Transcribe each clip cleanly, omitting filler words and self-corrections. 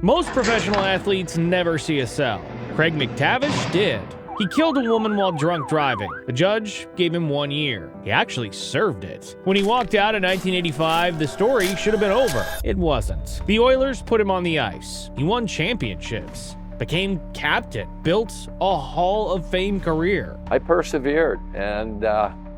Most professional athletes never see a cell. Craig McTavish did. He killed a woman while drunk driving. The judge gave him 1 year. He actually served it. When he walked out in 1985, the story should have been over. It wasn't. The Oilers put him on the ice. He won championships, became captain, built a Hall of Fame career. I persevered and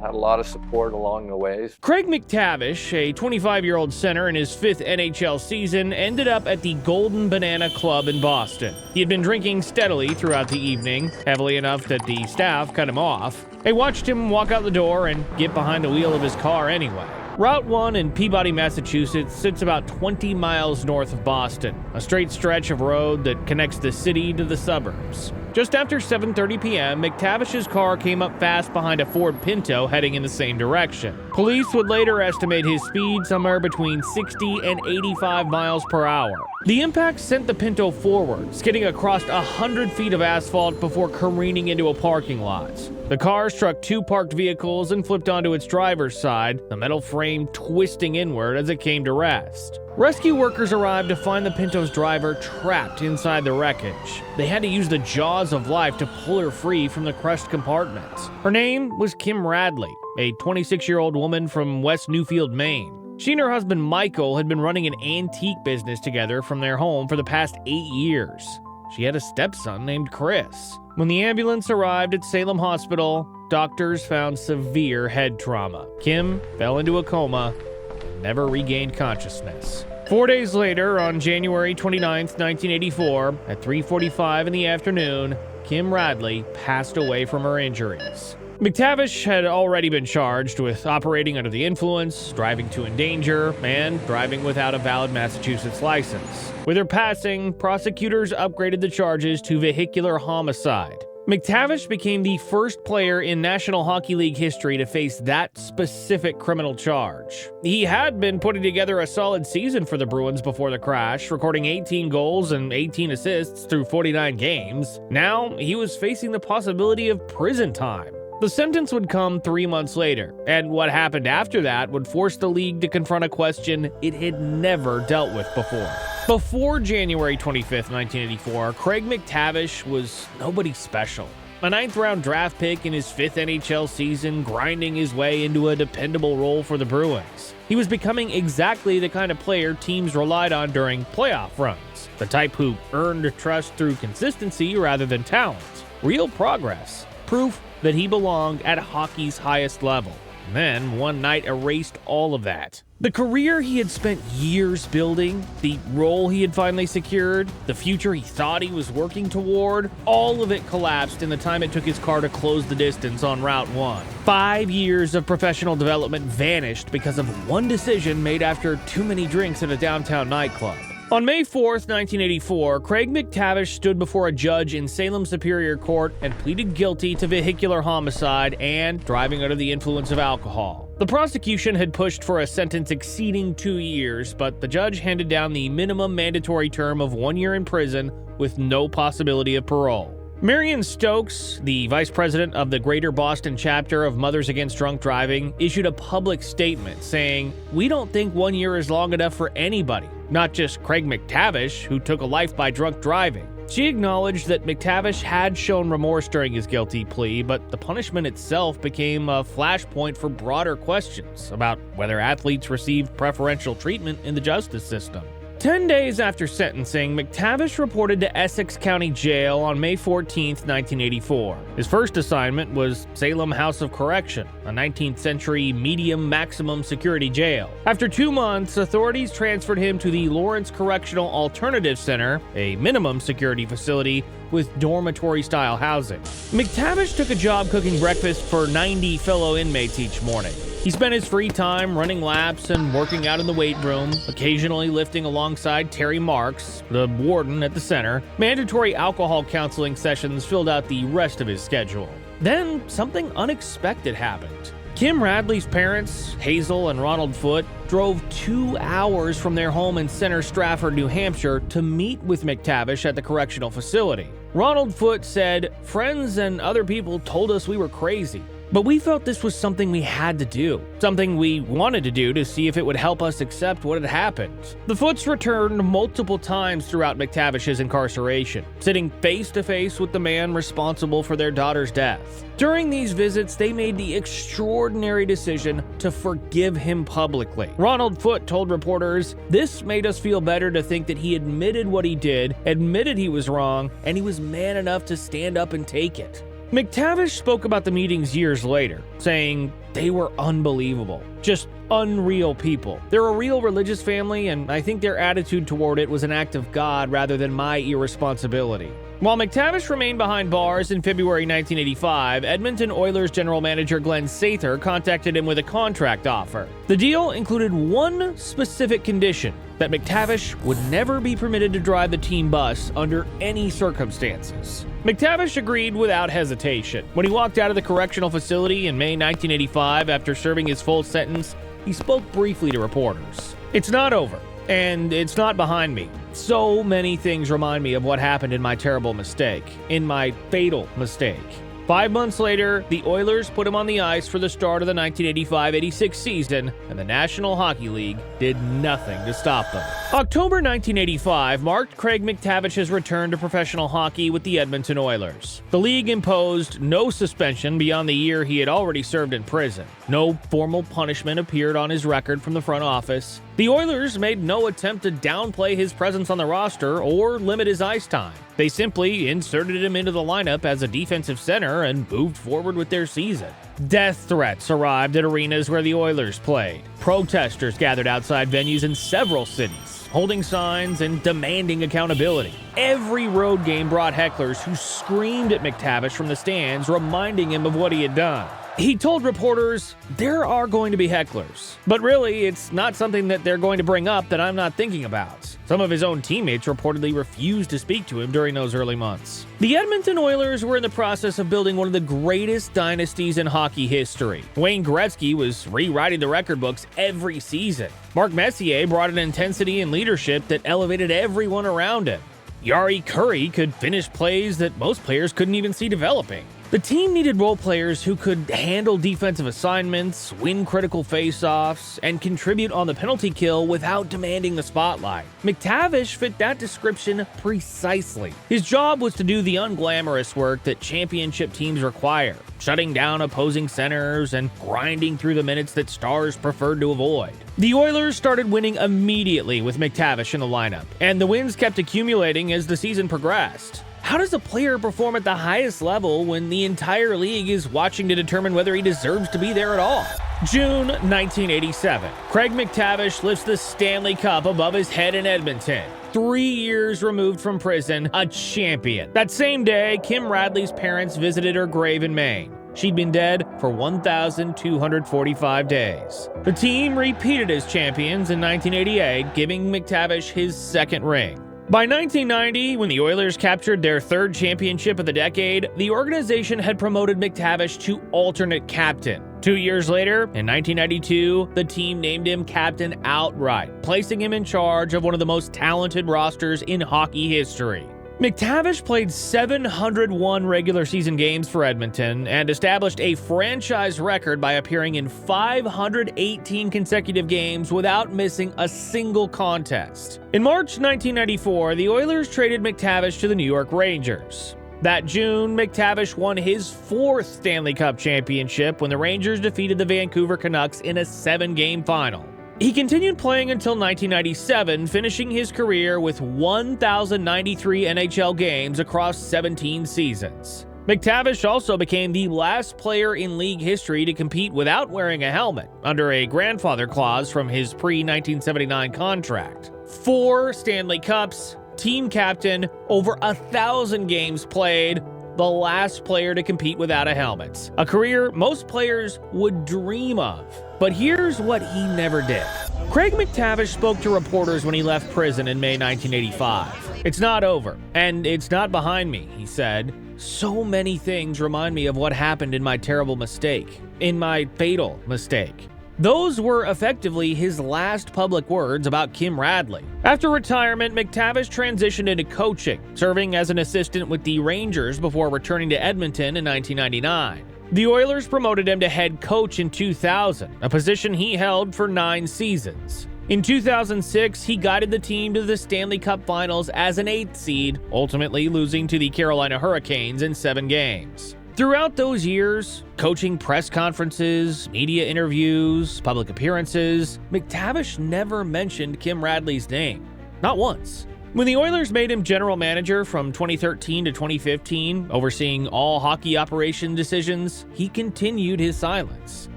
had a lot of support along the ways. Craig McTavish, a 25-year-old center in his 5th NHL season, ended up at the Golden Banana Club in Boston. He had been drinking steadily throughout the evening, heavily enough that the staff cut him off. They watched him walk out the door and get behind the wheel of his car anyway. Route 1 in Peabody, Massachusetts sits about 20 miles north of Boston, a straight stretch of road that connects the city to the suburbs. Just after 7:30 p.m., McTavish's car came up fast behind a Ford Pinto heading in the same direction. Police would later estimate his speed somewhere between 60 and 85 miles per hour. The impact sent the Pinto forward, skidding across 100 feet of asphalt before careening into a parking lot. The car struck 2 parked vehicles and flipped onto its driver's side, the metal frame twisting inward as it came to rest. Rescue workers arrived to find the Pinto's driver trapped inside the wreckage. They had to use the jaws of life to pull her free from the crushed compartment. Her name was Kim Radley, a 26-year-old woman from West Newfield, Maine. She and her husband Michael had been running an antique business together from their home for the past 8 years. She had a stepson named Chris. When the ambulance arrived at Salem Hospital, doctors found severe head trauma. Kim fell into a coma and never regained consciousness. 4 days later, on January 29, 1984, at 3:45 in the afternoon, Kim Radley passed away from her injuries. McTavish had already been charged with operating under the influence, driving to endanger, and driving without a valid Massachusetts license. With her passing, prosecutors upgraded the charges to vehicular homicide. McTavish became the first player in National Hockey League history to face that specific criminal charge. He had been putting together a solid season for the Bruins before the crash, recording 18 goals and 18 assists through 49 games. Now, he was facing the possibility of prison time. The sentence would come 3 months later, and what happened after that would force the league to confront a question it had never dealt with before. Before January 25, 1984, Craig McTavish was nobody special. A 9th-round draft pick in his 5th NHL season, grinding his way into a dependable role for the Bruins. He was becoming exactly the kind of player teams relied on during playoff runs, the type who earned trust through consistency rather than talent. Real progress. Proof that he belonged at hockey's highest level. And then, one night erased all of that. The career he had spent years building, the role he had finally secured, the future he thought he was working toward, all of it collapsed in the time it took his car to close the distance on Route 1. 5 years of professional development vanished because of one decision made after too many drinks at a downtown nightclub. On May 4th, 1984, Craig McTavish stood before a judge in Salem Superior Court and pleaded guilty to vehicular homicide and driving under the influence of alcohol. The prosecution had pushed for a sentence exceeding 2 years, but the judge handed down the minimum mandatory term of 1 year in prison with no possibility of parole. Marion Stokes, the vice president of the Greater Boston chapter of Mothers Against Drunk Driving, issued a public statement saying, "We don't think 1 year is long enough for anybody, not just Craig McTavish, who took a life by drunk driving." She acknowledged that McTavish had shown remorse during his guilty plea, but the punishment itself became a flashpoint for broader questions about whether athletes received preferential treatment in the justice system. 10 days after sentencing, McTavish reported to Essex County Jail on May 14, 1984. His first assignment was Salem House of Correction, a 19th century medium maximum security jail. After 2 months, authorities transferred him to the Lawrence Correctional Alternative Center, a minimum security facility with dormitory-style housing. McTavish took a job cooking breakfast for 90 fellow inmates each morning. He spent his free time running laps and working out in the weight room, occasionally lifting alongside Terry Marks, the warden at the center. Mandatory alcohol counseling sessions filled out the rest of his schedule. Then, something unexpected happened. Kim Radley's parents, Hazel and Ronald Foote, drove 2 hours from their home in Center Stratford, New Hampshire, to meet with McTavish at the correctional facility. Ronald Foote said, "Friends and other people told us we were crazy. But we felt this was something we had to do, something we wanted to do to see if it would help us accept what had happened. The Foots returned multiple times throughout McTavish's incarceration, sitting face to face with the man responsible for their daughter's death. During these visits, they made the extraordinary decision to forgive him publicly. Ronald Foote told reporters, "This made us feel better to think that he admitted what he did, admitted he was wrong, and he was man enough to stand up and take it." McTavish spoke about the meetings years later, saying they were unbelievable, just unreal people. They're a real religious family, and I think their attitude toward it was an act of God rather than my irresponsibility. While McTavish remained behind bars in February 1985, Edmonton Oilers general manager Glenn Sather contacted him with a contract offer. The deal included one specific condition: that McTavish would never be permitted to drive the team bus under any circumstances. McTavish agreed without hesitation. When he walked out of the correctional facility in May 1985 after serving his full sentence, he spoke briefly to reporters. "It's not over, and it's not behind me. So many things remind me of what happened in my terrible mistake, in my fatal mistake." 5 months later, the Oilers put him on the ice for the start of the 1985-86 season, and the National Hockey League did nothing to stop them. October 1985 marked Craig McTavish's return to professional hockey with the Edmonton Oilers. The league imposed no suspension beyond the year he had already served in prison. No formal punishment appeared on his record from the front office. The Oilers made no attempt to downplay his presence on the roster or limit his ice time. They simply inserted him into the lineup as a defensive center and moved forward with their season. Death threats arrived at arenas where the Oilers played. Protesters gathered outside venues in several cities, holding signs and demanding accountability. Every road game brought hecklers who screamed at McTavish from the stands, reminding him of what he had done. He told reporters, "There are going to be hecklers, but really it's not something that they're going to bring up that I'm not thinking about." Some of his own teammates reportedly refused to speak to him during those early months. The Edmonton Oilers were in the process of building one of the greatest dynasties in hockey history. Wayne Gretzky was rewriting the record books every season. Mark Messier brought an intensity and leadership that elevated everyone around him. Yari Curry could finish plays that most players couldn't even see developing. The team needed role players who could handle defensive assignments, win critical faceoffs, and contribute on the penalty kill without demanding the spotlight. McTavish fit that description precisely. His job was to do the unglamorous work that championship teams require, shutting down opposing centers and grinding through the minutes that stars preferred to avoid. The Oilers started winning immediately with McTavish in the lineup, and the wins kept accumulating as the season progressed. How does a player perform at the highest level when the entire league is watching to determine whether he deserves to be there at all? June 1987. Craig McTavish lifts the Stanley Cup above his head in Edmonton. 3 years removed from prison, a champion. That same day, Kim Radley's parents visited her grave in Maine. She'd been dead for 1,245 days. The team repeated as champions in 1988, giving McTavish his second ring. By 1990, when the Oilers captured their third championship of the decade, the organization had promoted McTavish to alternate captain. 2 years later, in 1992, the team named him captain outright, placing him in charge of one of the most talented rosters in hockey history. McTavish played 701 regular season games for Edmonton and established a franchise record by appearing in 518 consecutive games without missing a single contest. In March 1994, the Oilers traded McTavish to the New York Rangers. That June, McTavish won his 4th Stanley Cup championship when the Rangers defeated the Vancouver Canucks in a 7-game final. He continued playing until 1997, finishing his career with 1,093 NHL games across 17 seasons. McTavish also became the last player in league history to compete without wearing a helmet, under a grandfather clause from his pre-1979 contract. 4 Stanley Cups, team captain, over 1,000 games played, the last player to compete without a helmet. A career most players would dream of. But here's what he never did. Craig McTavish spoke to reporters when he left prison in May 1985. "It's not over, and it's not behind me," he said. "So many things remind me of what happened in my terrible mistake, in my fatal mistake. Those were effectively his last public words about Kim Radley. After retirement, McTavish transitioned into coaching, serving as an assistant with the Rangers before returning to Edmonton in 1999. The Oilers promoted him to head coach in 2000, a position he held for 9 seasons. In 2006, he guided the team to the Stanley Cup Finals as an 8th seed, ultimately losing to the Carolina Hurricanes in 7 games. Throughout those years, coaching press conferences, media interviews, public appearances, McTavish never mentioned Kim Radley's name. Not once. When the Oilers made him general manager from 2013 to 2015, overseeing all hockey operation decisions, he continued his silence.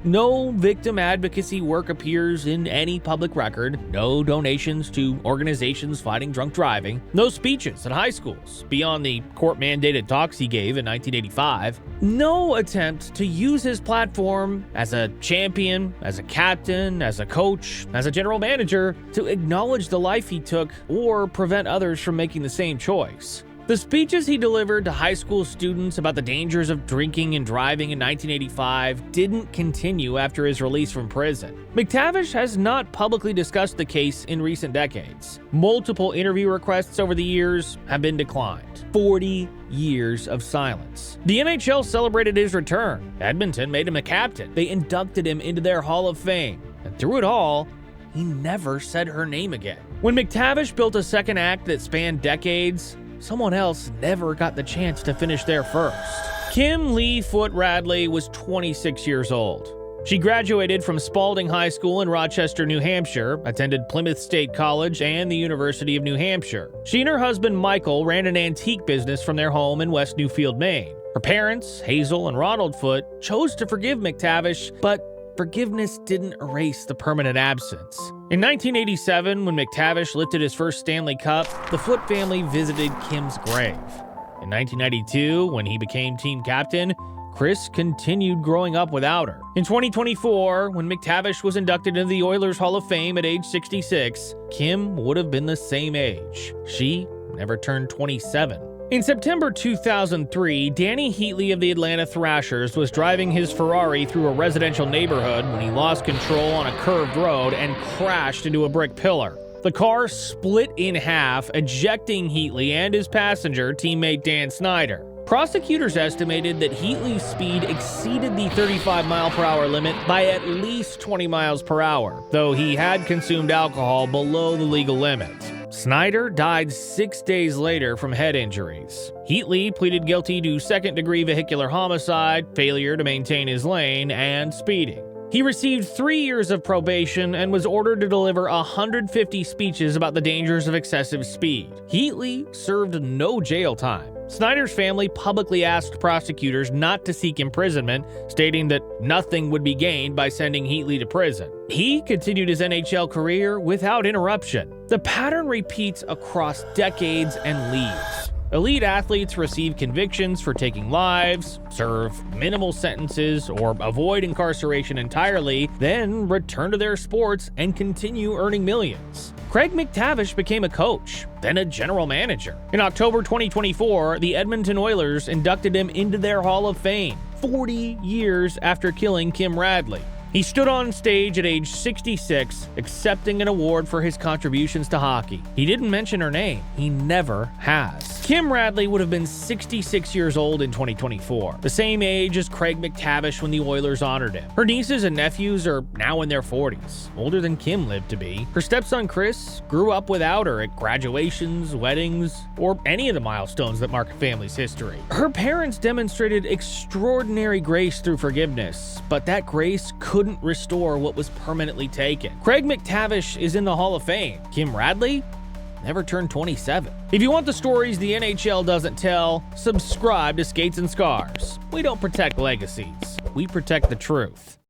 No victim advocacy work appears in any public record, no donations to organizations fighting drunk driving, no speeches at high schools beyond the court-mandated talks he gave in 1985, no attempt to use his platform as a champion, as a captain, as a coach, as a general manager to acknowledge the life he took or prevent others from making the same choice. The speeches he delivered to high school students about the dangers of drinking and driving in 1985 didn't continue after his release from prison. McTavish has not publicly discussed the case in recent decades. Multiple interview requests over the years have been declined. 40 years of silence. The NHL celebrated his return. Edmonton made him a captain. They inducted him into their Hall of Fame. And through it all, he never said her name again. When McTavish built a second act that spanned decades, someone else never got the chance to finish there first. Kim Lee Foot Radley was 26 years old. She graduated from Spalding High School in Rochester, New Hampshire, attended Plymouth State College and the University of New Hampshire. She and her husband Michael ran an antique business from their home in West Newfield, Maine. Her parents, Hazel and Ronald Foot, chose to forgive McTavish, but forgiveness didn't erase the permanent absence. In 1987, when McTavish lifted his first Stanley Cup, the Foot family visited Kim's grave. In 1992, when he became team captain, Chris continued growing up without her. In 2024, when McTavish was inducted into the Oilers Hall of Fame at age 66, Kim would have been the same age. She never turned 27. In September 2003, Danny Heatley of the Atlanta Thrashers was driving his Ferrari through a residential neighborhood when he lost control on a curved road and crashed into a brick pillar. The car split in half, ejecting Heatley and his passenger, teammate Dan Snyder. Prosecutors estimated that Heatley's speed exceeded the 35-mile-per-hour limit by at least 20 miles per hour, though he had consumed alcohol below the legal limit. Snyder died 6 days later from head injuries. Heatley pleaded guilty to second-degree vehicular homicide, failure to maintain his lane, and speeding. He received 3 years of probation and was ordered to deliver 150 speeches about the dangers of excessive speed. Heatley served no jail time. Snyder's family publicly asked prosecutors not to seek imprisonment, stating that nothing would be gained by sending Heatley to prison. He continued his NHL career without interruption. The pattern repeats across decades and leagues. Elite athletes receive convictions for taking lives, serve minimal sentences, or avoid incarceration entirely, then return to their sports and continue earning millions. Craig McTavish became a coach, then a general manager. In October 2024, the Edmonton Oilers inducted him into their Hall of Fame, 40 years after killing Kim Radley. He stood on stage at age 66, accepting an award for his contributions to hockey. He didn't mention her name. He never has. Kim Radley would have been 66 years old in 2024, the same age as Craig McTavish when the Oilers honored him. Her nieces and nephews are now in their 40s, older than Kim lived to be. Her stepson Chris grew up without her at graduations, weddings, or any of the milestones that mark a family's history. Her parents demonstrated extraordinary grace through forgiveness, but that grace couldn't restore what was permanently taken. Craig McTavish is in the Hall of Fame. Kim Radley never turned 27. If you want the stories the NHL doesn't tell, subscribe to Skates and Scars. We don't protect legacies. We protect the truth.